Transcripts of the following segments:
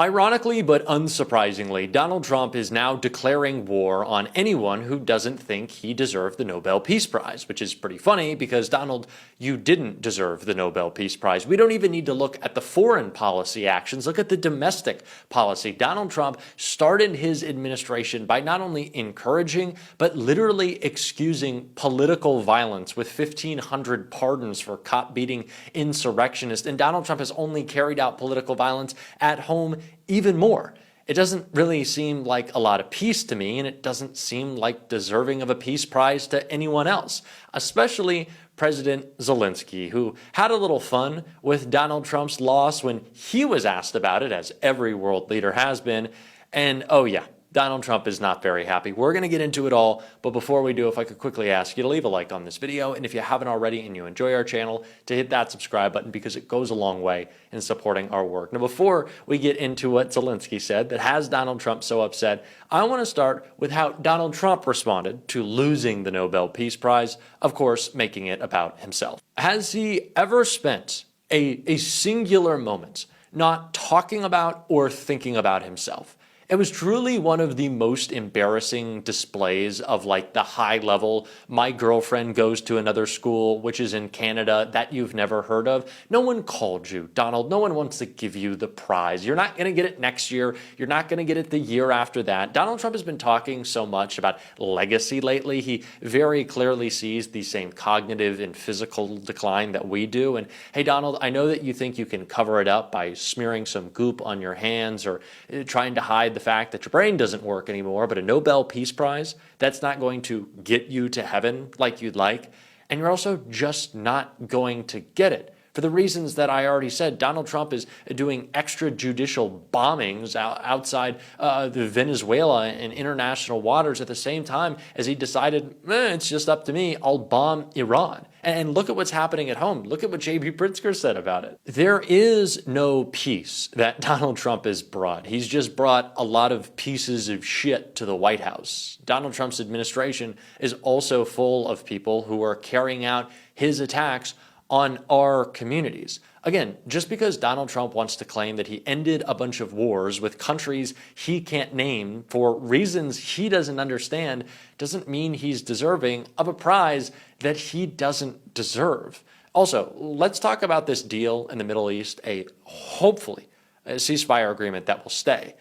Ironically, but unsurprisingly, Donald Trump is now declaring war on anyone who doesn't think he deserved the Nobel Peace Prize, which is pretty funny because, Donald, you didn't deserve the Nobel Peace Prize. We don't even need to look at the foreign policy actions. Look at the domestic policy. Donald Trump started his administration by not only encouraging, but literally excusing political violence with 1,500 pardons for cop-beating insurrectionists. And Donald Trump has only carried out political violence at home even more. It doesn't really seem like a lot of peace to me, and it doesn't seem like deserving of a peace prize to anyone else, especially President Zelenskyy, who had a little fun with Donald Trump's loss when he was asked about it, as every world leader has been. And oh yeah, Donald Trump is not very happy. We're going to get into it all, but before we do, if I could quickly ask you to leave a like on this video, and if you haven't already and you enjoy our channel, to hit that subscribe button because it goes a long way in supporting our work. Now, before we get into what Zelenskyy said that has Donald Trump so upset, I want to start with how Donald Trump responded to losing the Nobel Peace Prize, of course, making it about himself. Has he ever spent a singular moment not talking about or thinking about himself? It was truly one of the most embarrassing displays of like the high level, my girlfriend goes to another school, which is in Canada, that you've never heard of. No one called you, Donald. No one wants to give you the prize. You're not going to get it next year. You're not going to get it the year after that. Donald Trump has been talking so much about legacy lately. He very clearly sees the same cognitive and physical decline that we do. And hey, Donald, I know that you think you can cover it up by smearing some goop on your hands or trying to hide the fact that your brain doesn't work anymore, but a Nobel Peace Prize, that's not going to get you to heaven like you'd like. And you're also just not going to get it. For the reasons that I already said, Donald Trump is doing extrajudicial bombings outside the Venezuela and international waters at the same time as he decided, it's just up to me, I'll bomb Iran. And look at what's happening at home. Look at what J.B. Pritzker said about it. There is no peace that Donald Trump has brought. He's just brought a lot of pieces of shit to the White House. Donald Trump's administration is also full of people who are carrying out his attacks on our communities. Again, just because Donald Trump wants to claim that he ended a bunch of wars with countries he can't name for reasons he doesn't understand doesn't mean he's deserving of a prize that he doesn't deserve. Also, let's talk about this deal in the Middle East, hopefully a ceasefire agreement that will stay.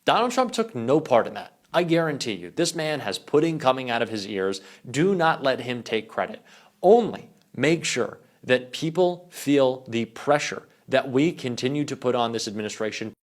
Donald Trump took no part in that. I guarantee you, this man has pudding coming out of his ears. Do not let him take credit. Only make sure that people feel the pressure that we continue to put on this administration